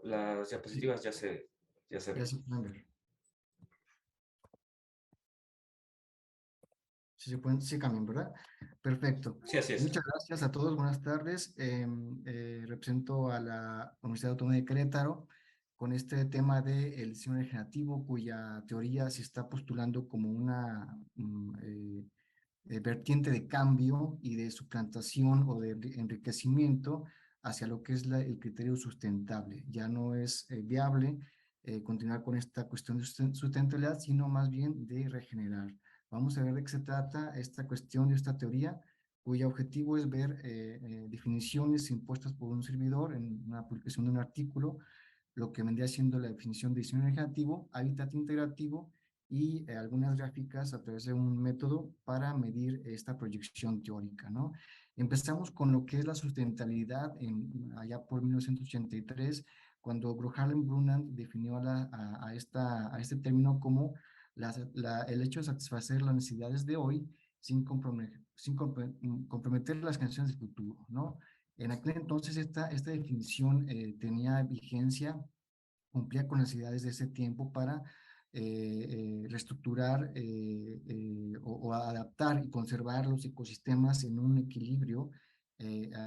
las Sí, diapositivas ya se ya ven. se pueden ver. Sí, se pueden, sí cambian, ¿verdad? Perfecto. Sí, así es. Muchas gracias a todos. Buenas tardes. Represento a la Universidad Autónoma de Querétaro con este tema del diseño regenerativo, cuya teoría se está postulando como una vertiente de cambio y de suplantación o de enriquecimiento hacia lo que es el criterio sustentable. Ya no es viable continuar con esta cuestión de sustentabilidad, sino más bien de regenerar. Vamos a ver de qué se trata esta cuestión de esta teoría, cuyo objetivo es ver definiciones impuestas por un servidor en una publicación de un artículo, lo que vendría siendo la definición de diseño regenerativo, hábitat integrativo y algunas gráficas a través de un método para medir esta proyección teórica, ¿no? Empezamos con lo que es la sustentabilidad allá por 1983, cuando Gro Harlem Brundtland definió a este término como el hecho de satisfacer las necesidades de hoy sin comprometer las condiciones del futuro, ¿no? En aquel entonces esta definición tenía vigencia, cumplía con las necesidades de ese tiempo para reestructurar o adaptar y conservar los ecosistemas en un equilibrio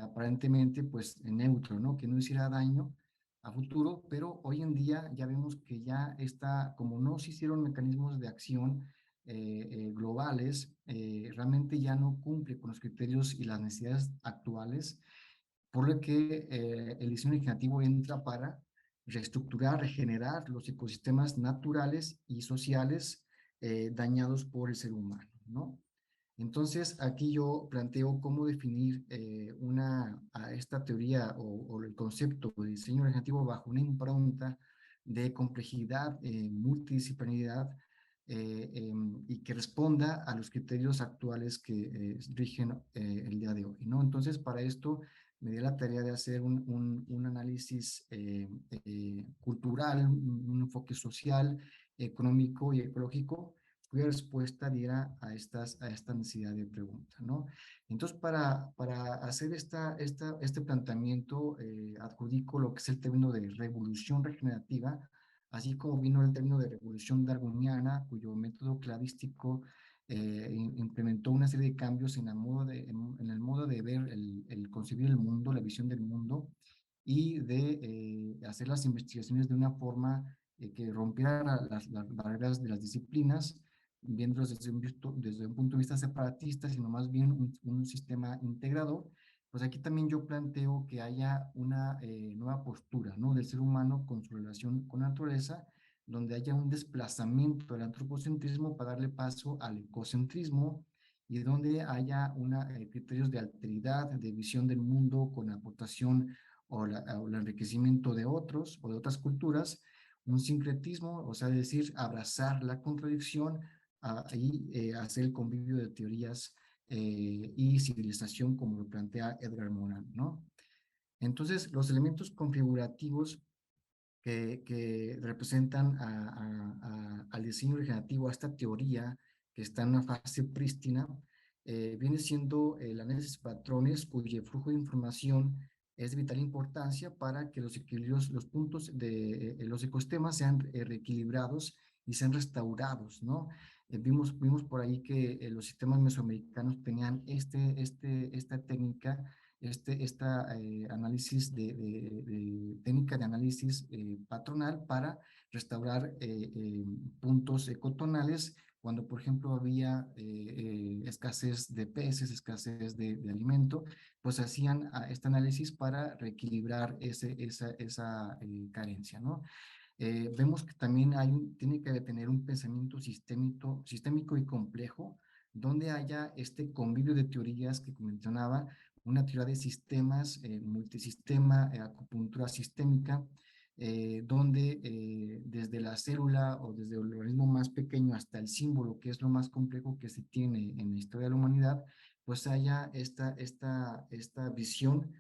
aparentemente pues neutro, ¿no? Que no hiciera daño a futuro, pero hoy en día ya vemos que ya está, como no se hicieron mecanismos de acción globales, realmente ya no cumple con los criterios y las necesidades actuales, por lo que el diseño legislativo entra para reestructurar, regenerar los ecosistemas naturales y sociales dañados por el ser humano, ¿no? Entonces, aquí yo planteo cómo definir a esta teoría o el concepto de diseño legislativo bajo una impronta de complejidad, multidisciplinaridad, y que responda a los criterios actuales que rigen el día de hoy, ¿no? Entonces, para esto me di la tarea de hacer un análisis cultural, un enfoque social, económico y ecológico, cuya respuesta diera a esta necesidad de pregunta, ¿no? Entonces, para hacer este planteamiento, adjudico lo que es el término de revolución regenerativa, así como vino el término de revolución darwiniana, cuyo método cladístico implementó una serie de cambios en el modo de ver, el concebir el mundo, la visión del mundo, y de hacer las investigaciones de una forma que rompiera las barreras de las disciplinas, viéndolos desde un punto de vista separatista, sino más bien un sistema integrador. Pues aquí también yo planteo que haya una nueva postura, ¿no?, del ser humano con su relación con la naturaleza, donde haya un desplazamiento del antropocentrismo para darle paso al ecocentrismo, y donde haya criterios de alteridad, de visión del mundo con aportación o el enriquecimiento de otros o de otras culturas, un sincretismo, o sea, decir, abrazar la contradicción y hacer el convivio de teorías y civilización, como lo plantea Edgar Morin, ¿no? Entonces, los elementos configurativos que representan al diseño regenerativo, a esta teoría que está en una fase prístina, viene siendo el análisis de patrones cuyo flujo de información es de vital importancia para que los equilibrios, los puntos de los ecosistemas sean reequilibrados y sean restaurados, ¿no? Vimos por ahí que los sistemas mesoamericanos tenían esta técnica, análisis técnica de análisis patronal para restaurar puntos ecotonales cuando, por ejemplo, había escasez de peces, escasez de alimento, pues hacían este análisis para reequilibrar esa carencia, ¿no? Vemos que también tiene que tener un pensamiento sistémico y complejo, donde haya este convivio de teorías que mencionaba, una teoría de sistemas, multisistema, acupuntura sistémica, donde desde la célula o desde el organismo más pequeño hasta el símbolo, que es lo más complejo que se tiene en la historia de la humanidad, pues haya esta visión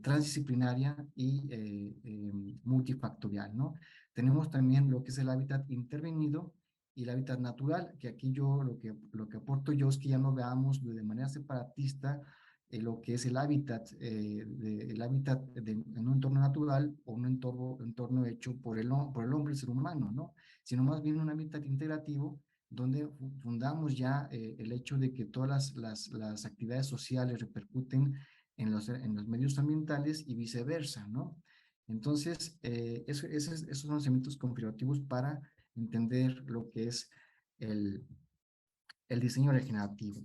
transdisciplinaria y multifactorial, ¿no? Tenemos también lo que es el hábitat intervenido y el hábitat natural, que aquí yo lo que aporto yo es que ya no veamos de manera separatista lo que es el hábitat, en un entorno natural o un entorno hecho por el hombre, el ser humano, ¿no? Sino más bien un hábitat integrativo donde fundamos ya el hecho de que todas las actividades sociales repercuten en los medios ambientales y viceversa, ¿no? Entonces, esos son los elementos configurativos para entender lo que es el, el diseño regenerativo.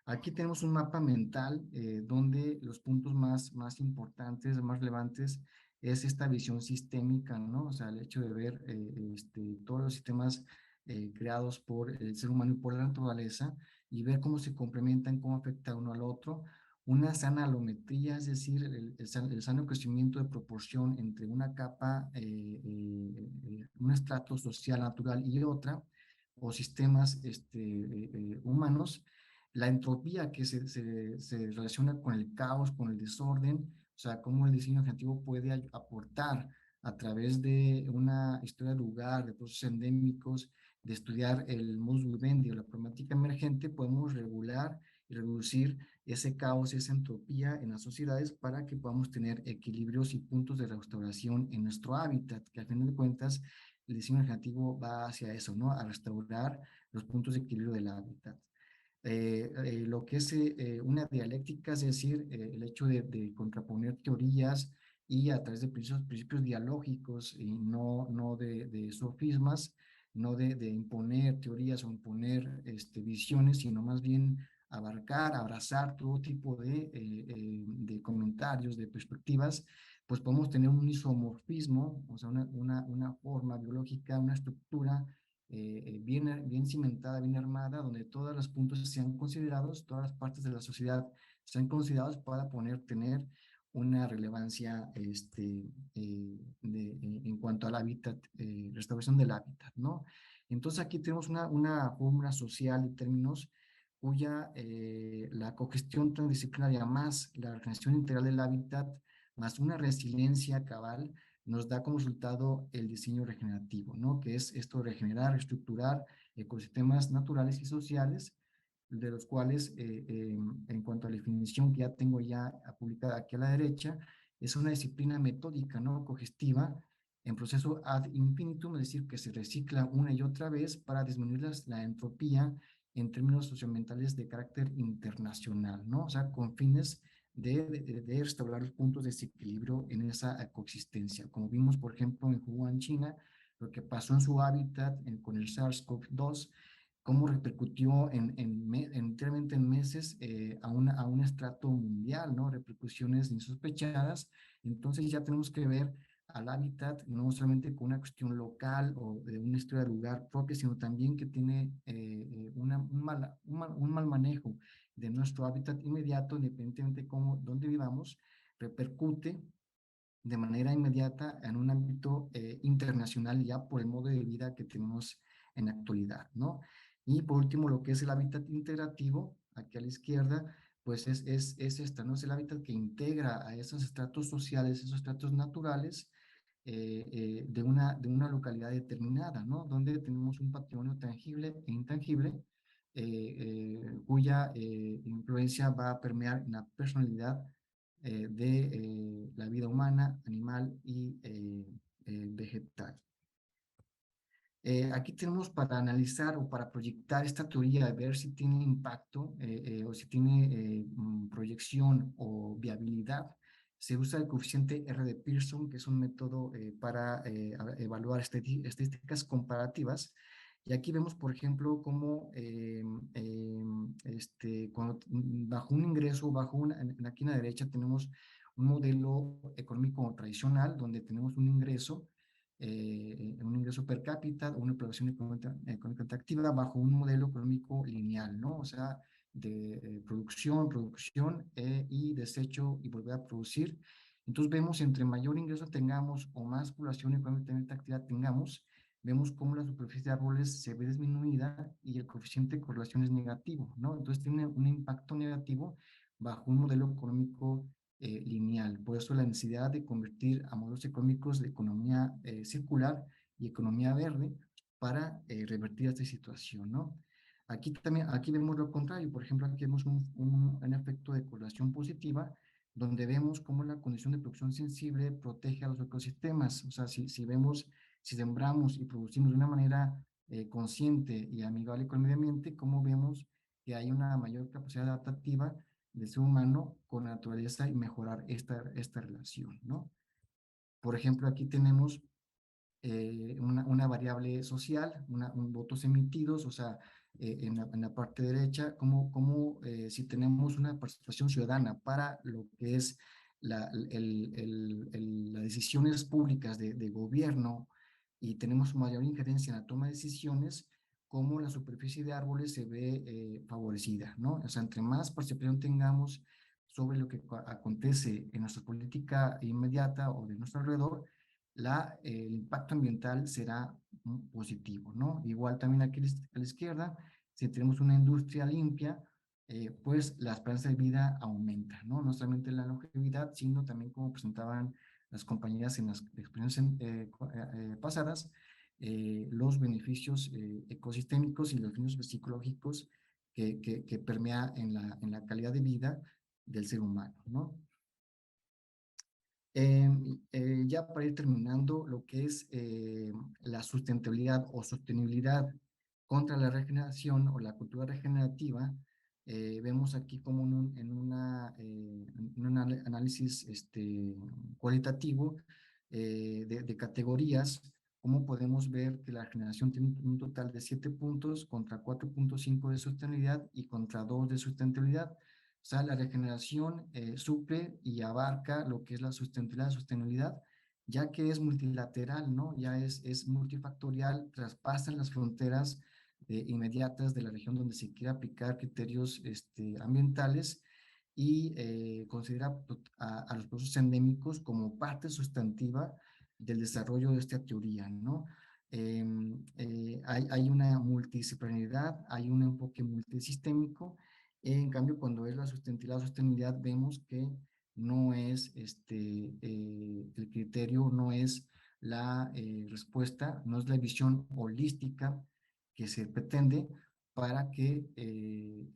Aquí tenemos un mapa mental donde los puntos más importantes, más relevantes, es esta visión sistémica, ¿no? O sea, el hecho de ver todos los sistemas creados por el ser humano y por la naturaleza y ver cómo se complementan, cómo afecta uno al otro. Una sana alometría, es decir, el sano crecimiento de proporción entre una capa, un estrato social natural y otra, o sistemas humanos, la entropía que se relaciona con el caos, con el desorden, o sea, cómo el diseño creativo puede aportar a través de una historia de lugar, de procesos endémicos, de estudiar el modus vivendi o la problemática emergente, podemos regular y reducir ese caos, esa entropía en las sociedades para que podamos tener equilibrios y puntos de restauración en nuestro hábitat, que al final de cuentas el diseño generativo va hacia eso, ¿no? A restaurar los puntos de equilibrio del hábitat. Lo que es una dialéctica, es decir, el hecho de contraponer teorías y a través de principios dialógicos y no de sofismas, no de imponer teorías o imponer visiones, sino más bien abarcar, abrazar todo tipo de comentarios, de perspectivas, pues podemos tener un isomorfismo, o sea, una forma biológica, una estructura bien cimentada, bien armada, donde todos los puntos sean considerados, todas las partes de la sociedad sean considerados para tener una relevancia en cuanto al hábitat, restauración del hábitat, ¿no? Entonces aquí tenemos una fórmula social de términos cuya la cogestión transdisciplinaria más la organización integral del hábitat más una resiliencia cabal nos da como resultado el diseño regenerativo, ¿no? Que es esto de regenerar, reestructurar ecosistemas naturales y sociales, de los cuales, en cuanto a la definición que ya tengo ya publicada aquí a la derecha, es una disciplina metódica, ¿no? Cogestiva, en proceso ad infinitum, es decir, que se recicla una y otra vez para disminuir la entropía en términos socioambientales de carácter internacional, ¿no? O sea, con fines de restaurar los puntos de desequilibrio en esa coexistencia. Como vimos, por ejemplo, en Wuhan, China, lo que pasó en su hábitat con el SARS-CoV-2, cómo repercutió enteramente en meses a un estrato mundial, ¿no? Repercusiones insospechadas. Entonces ya tenemos que ver al hábitat no solamente con una cuestión local o de una historia de lugar propia, sino también que tiene un mal manejo de nuestro hábitat inmediato, independientemente de dónde vivamos, repercute de manera inmediata en un ámbito internacional ya por el modo de vida que tenemos en la actualidad, ¿no? Y por último, lo que es el hábitat integrativo, aquí a la izquierda, pues es esta, ¿no? Es el hábitat que integra a esos estratos sociales, esos estratos naturales de una localidad determinada, ¿no? Donde tenemos un patrimonio tangible e intangible cuya influencia va a permear en la personalidad de la vida humana, animal y vegetal. Aquí tenemos para analizar o para proyectar esta teoría, de ver si tiene impacto o si tiene proyección o viabilidad. Se usa el coeficiente R de Pearson, que es un método para evaluar estadísticas comparativas. Y aquí vemos, por ejemplo, cómo bajo un ingreso, aquí en la derecha tenemos un modelo económico tradicional, donde tenemos un ingreso per cápita o una población económica activa bajo un modelo económico lineal, ¿no? O sea, de producción y desecho y volver a producir. Entonces vemos entre mayor ingreso tengamos o más población económicamente activa tengamos, vemos cómo la superficie de árboles se ve disminuida y el coeficiente de correlación es negativo, ¿no? Entonces tiene un impacto negativo bajo un modelo económico lineal. Por eso la necesidad de convertir a modelos económicos de economía circular y economía verde para revertir esta situación, ¿no? Aquí vemos lo contrario. Por ejemplo, aquí vemos un efecto de correlación positiva, donde vemos cómo la condición de producción sensible protege a los ecosistemas. O sea, si sembramos y producimos de una manera consciente y amigable con el medio ambiente, cómo vemos que hay una mayor capacidad adaptativa del ser humano con la naturaleza y mejorar esta relación, ¿no? Por ejemplo, aquí tenemos una variable social, votos emitidos, o sea, en la parte derecha, si tenemos una participación ciudadana para lo que es las decisiones públicas de gobierno y tenemos mayor injerencia en la toma de decisiones, cómo la superficie de árboles se ve favorecida, ¿no? O sea, entre más participación tengamos sobre lo que acontece en nuestra política inmediata o de nuestro alrededor, el impacto ambiental será positivo, ¿no? Igual también aquí a la izquierda, si tenemos una industria limpia, pues la esperanza de vida aumenta, ¿no? No solamente la longevidad, sino también como presentaban las compañías en las experiencias pasadas, los beneficios ecosistémicos y los beneficios psicológicos que permea en la calidad de vida del ser humano, ¿no? Ya para ir terminando, lo que es la sustentabilidad o sostenibilidad contra la regeneración o la cultura regenerativa, vemos aquí como en un análisis cualitativo de categorías, cómo podemos ver que la regeneración tiene un total de 7 puntos contra 4.5 de sostenibilidad y contra 2 de sustentabilidad. O sea, la regeneración suple y abarca lo que es la sostenibilidad, ya que es multilateral, ¿no? Ya es multifactorial, traspasa las fronteras inmediatas de la región donde se quiere aplicar criterios ambientales y considera a los procesos endémicos como parte sustantiva del desarrollo de esta teoría, ¿no? Hay una multidisciplinaridad, hay un enfoque multisistémico. En cambio, cuando es la sostenibilidad, vemos que no es el criterio, no es la respuesta, no es la visión holística que se pretende para que el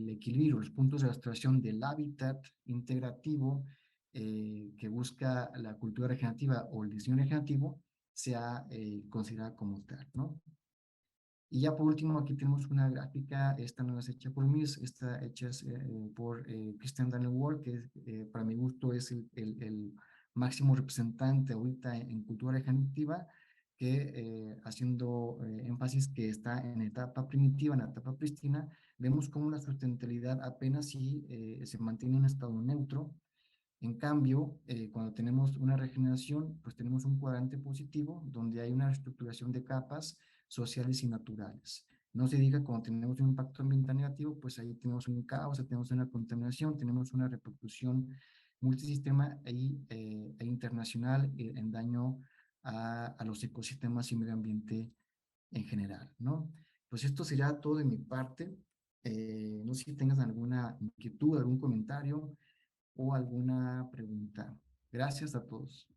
equilibrio, los puntos de restauración del hábitat integrativo que busca la cultura regenerativa o el diseño regenerativo sea considerada como tal, ¿no? Y ya por último, aquí tenemos una gráfica, esta no es hecha por mí, está hecha por Christian Daniel Ward, que para mi gusto es el máximo representante ahorita en cultura regenerativa, que haciendo énfasis que está en etapa primitiva, en la etapa prístina, vemos cómo la sustentabilidad apenas si se mantiene en un estado neutro. En cambio, cuando tenemos una regeneración, pues tenemos un cuadrante positivo donde hay una reestructuración de capas sociales y naturales. No se diga cuando tenemos un impacto ambiental negativo, pues ahí tenemos un caos, tenemos una contaminación, tenemos una repercusión multisistema e internacional en daño a los ecosistemas y medio ambiente en general, ¿no? Pues esto sería todo de mi parte. No sé si tengas alguna inquietud, algún comentario o alguna pregunta. Gracias a todos.